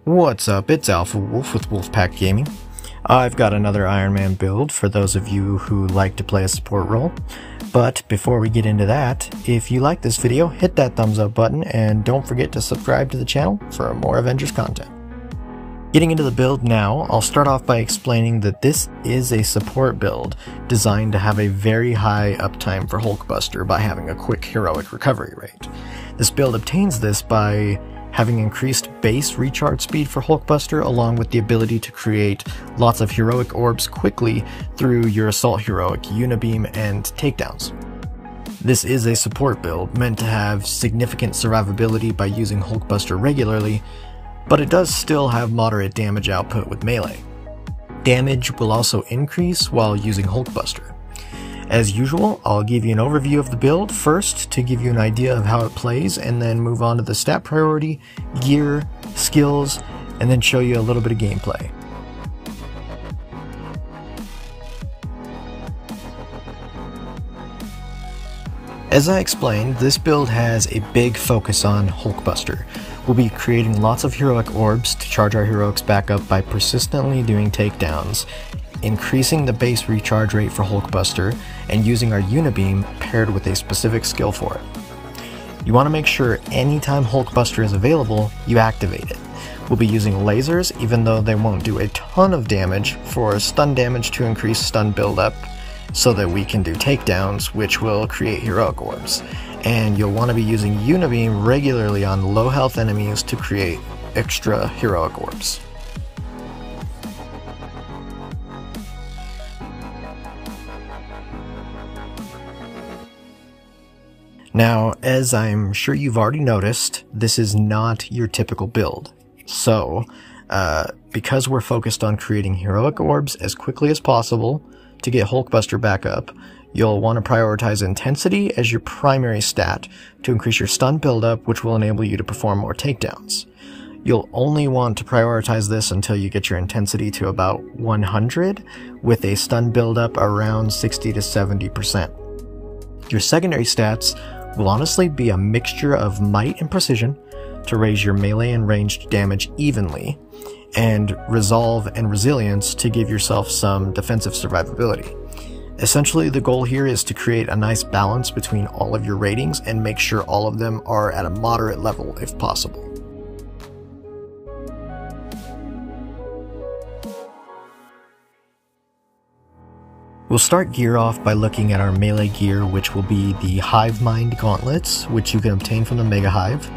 What's up, it's Alpha Wolf with Wolfpack Gaming. I've got another Iron Man build for those of you who like to play a support role. But before we get into that, if you like this video, hit that thumbs up button and don't forget to subscribe to the channel for more Avengers content. Getting into the build now, I'll start off by explaining that this is a support build designed to have a very high uptime for Hulkbuster by having a quick heroic recovery rate. This build obtains this by having increased base recharge speed for Hulkbuster along with the ability to create lots of heroic orbs quickly through your assault heroic, unibeam, and takedowns. This is a support build meant to have significant survivability by using Hulkbuster regularly, but it does still have moderate damage output with melee. Damage will also increase while using Hulkbuster. As usual, I'll give you an overview of the build first to give you an idea of how it plays, and then move on to the stat priority, gear, skills, and then show you a little bit of gameplay. As I explained, this build has a big focus on Hulkbuster. We'll be creating lots of heroic orbs to charge our heroics back up by persistently doing takedowns, increasing the base recharge rate for Hulkbuster, and using our unibeam paired with a specific skill for it. You want to make sure anytime Hulkbuster is available, you activate it. We'll be using lasers, even though they won't do a ton of damage, for stun damage to increase stun buildup, so that we can do takedowns, which will create heroic orbs. And you'll want to be using unibeam regularly on low health enemies to create extra heroic orbs. Now, as I'm sure you've already noticed, this is not your typical build. So, because we're focused on creating heroic orbs as quickly as possible to get Hulkbuster back up, you'll want to prioritize intensity as your primary stat to increase your stun buildup, which will enable you to perform more takedowns. You'll only want to prioritize this until you get your intensity to about 100, with a stun buildup around 60 to 70%. Your secondary stats will honestly be a mixture of might and precision to raise your melee and ranged damage evenly, and resolve and resilience to give yourself some defensive survivability. Essentially, the goal here is to create a nice balance between all of your ratings and make sure all of them are at a moderate level if possible. We'll start gear off by looking at our melee gear, which will be the Hive Mind gauntlets, which you can obtain from the Mega Hive.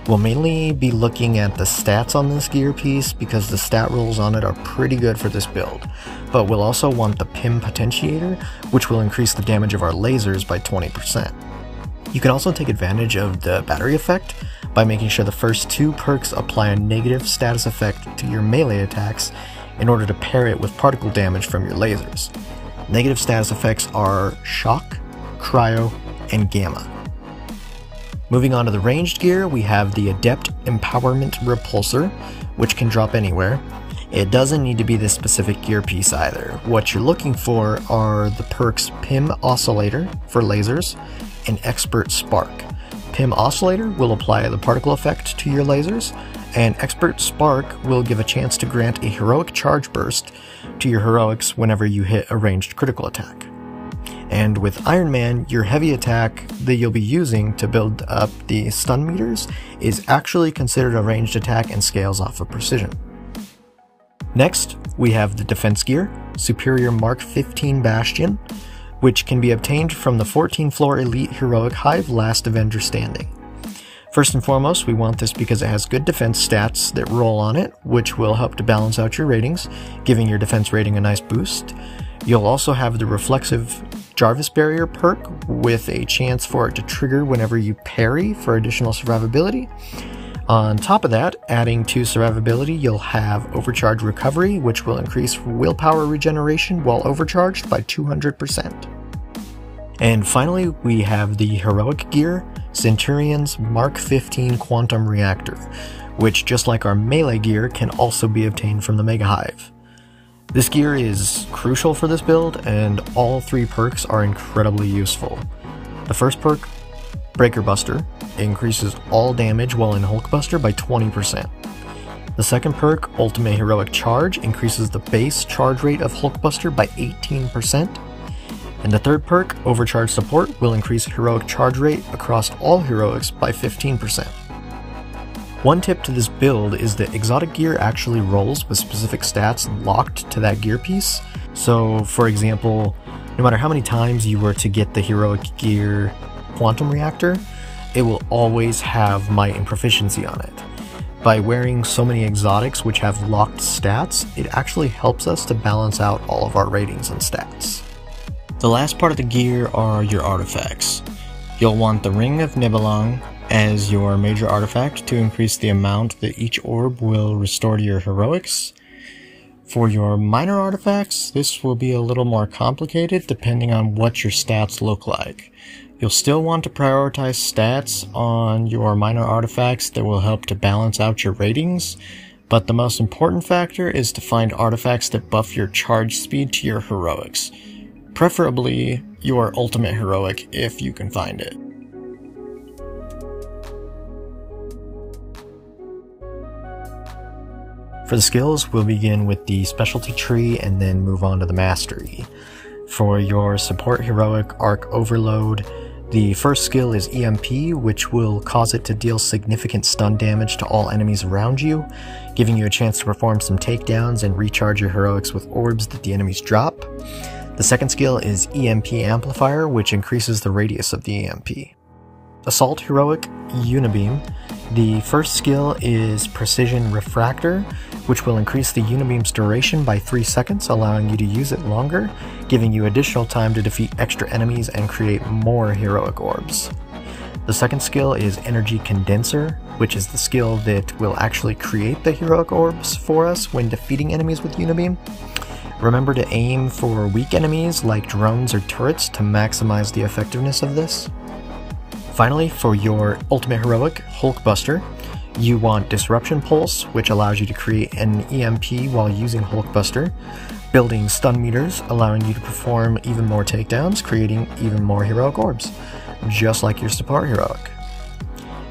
We'll mainly be looking at the stats on this gear piece because the stat rolls on it are pretty good for this build, but we'll also want the PIM potentiator, which will increase the damage of our lasers by 20%. You can also take advantage of the battery effect by making sure the first two perks apply a negative status effect to your melee attacks in order to pair it with particle damage from your lasers. Negative status effects are Shock, Cryo, and Gamma. Moving on to the ranged gear, we have the Adept Empowerment Repulsor, which can drop anywhere. It doesn't need to be this specific gear piece either. What you're looking for are the perks PIM Oscillator for lasers and Expert Spark. PIM Oscillator will apply the particle effect to your lasers, and Expert Spark will give a chance to grant a heroic charge burst to your heroics whenever you hit a ranged critical attack. And with Iron Man, your heavy attack that you'll be using to build up the stun meters is actually considered a ranged attack and scales off of precision. Next, we have the defense gear, Superior Mark 15 Bastion, which can be obtained from the 14th floor Elite Heroic Hive Last Avenger Standing. First and foremost, we want this because it has good defense stats that roll on it, which will help to balance out your ratings, giving your defense rating a nice boost. You'll also have the Reflexive Jarvis Barrier perk with a chance for it to trigger whenever you parry for additional survivability. On top of that, adding to survivability, you'll have Overcharge Recovery, which will increase willpower regeneration while overcharged by 200%. And finally, we have the heroic gear, Centurion's Mark 15 Quantum Reactor, which, just like our melee gear, can also be obtained from the Mega Hive. This gear is crucial for this build, and all three perks are incredibly useful. The first perk, Breaker Buster, increases all damage while in Hulkbuster by 20%. The second perk, Ultimate Heroic Charge, increases the base charge rate of Hulkbuster by 18%. And the third perk, Overcharge Support, will increase heroic charge rate across all heroics by 15%. One tip to this build is that exotic gear actually rolls with specific stats locked to that gear piece. So, for example, no matter how many times you were to get the heroic gear Quantum Reactor, it will always have Might and Proficiency on it. By wearing so many exotics which have locked stats, it actually helps us to balance out all of our ratings and stats. The last part of the gear are your artifacts. You'll want the Ring of Nibelung as your major artifact to increase the amount that each orb will restore to your heroics. For your minor artifacts, this will be a little more complicated depending on what your stats look like. You'll still want to prioritize stats on your minor artifacts that will help to balance out your ratings, but the most important factor is to find artifacts that buff your charge speed to your heroics. Preferably your ultimate heroic if you can find it. For the skills, we'll begin with the specialty tree and then move on to the mastery. For your support heroic Arc Overload, the first skill is EMP, which will cause it to deal significant stun damage to all enemies around you, giving you a chance to perform some takedowns and recharge your heroics with orbs that the enemies drop. The second skill is EMP Amplifier, which increases the radius of the EMP. Assault heroic Unibeam. The first skill is Precision Refractor, which will increase the Unibeam's duration by 3 seconds, allowing you to use it longer, giving you additional time to defeat extra enemies and create more heroic orbs. The second skill is Energy Condenser, which is the skill that will actually create the heroic orbs for us when defeating enemies with Unibeam. Remember to aim for weak enemies like drones or turrets to maximize the effectiveness of this. Finally, for your ultimate heroic, Hulkbuster, you want Disruption Pulse, which allows you to create an EMP while using Hulkbuster, building stun meters, allowing you to perform even more takedowns, creating even more heroic orbs, just like your support heroic.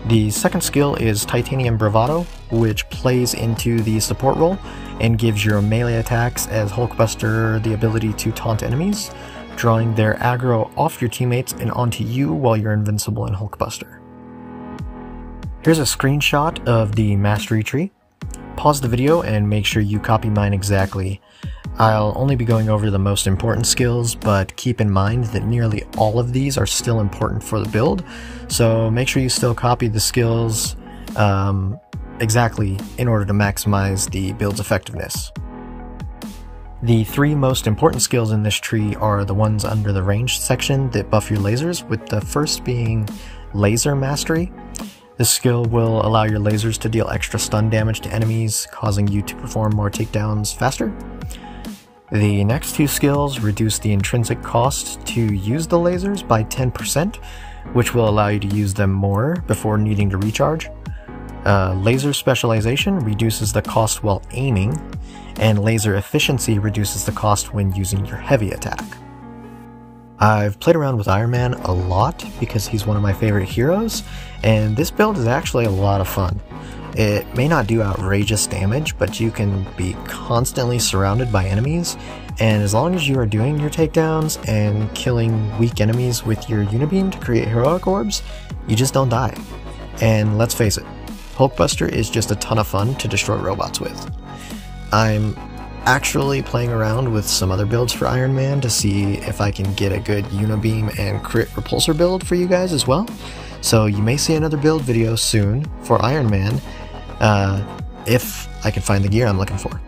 The second skill is Titanium Bravado, which plays into the support role and gives your melee attacks as Hulkbuster the ability to taunt enemies, drawing their aggro off your teammates and onto you while you're invincible in Hulkbuster. Here's a screenshot of the mastery tree. Pause the video and make sure you copy mine exactly. I'll only be going over the most important skills, but keep in mind that nearly all of these are still important for the build, so make sure you still copy the skills exactly in order to maximize the build's effectiveness. The 3 most important skills in this tree are the ones under the ranged section that buff your lasers, with the first being Laser Mastery. This skill will allow your lasers to deal extra stun damage to enemies, causing you to perform more takedowns faster. The next 2 skills reduce the intrinsic cost to use the lasers by 10%, which will allow you to use them more before needing to recharge. Laser Specialization reduces the cost while aiming, and Laser Efficiency reduces the cost when using your heavy attack. I've played around with Iron Man a lot because he's one of my favorite heroes, and this build is actually a lot of fun. It may not do outrageous damage, but you can be constantly surrounded by enemies, and as long as you are doing your takedowns and killing weak enemies with your Unibeam to create heroic orbs, you just don't die. And let's face it, Hulkbuster is just a ton of fun to destroy robots with. I'm actually playing around with some other builds for Iron Man to see if I can get a good Unibeam and crit repulsor build for you guys as well. So you may see another build video soon for Iron Man if I can find the gear I'm looking for.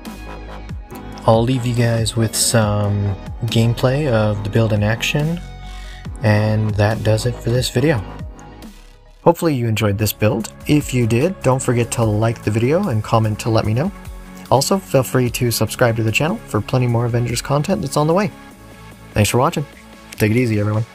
I'll leave you guys with some gameplay of the build in action, and that does it for this video. Hopefully you enjoyed this build. If you did, don't forget to like the video and comment to let me know. Also, feel free to subscribe to the channel for plenty more Avengers content that's on the way. Thanks for watching. Take it easy, everyone.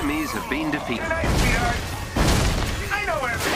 enemies have been defeated. Nice, sweetheart. I know where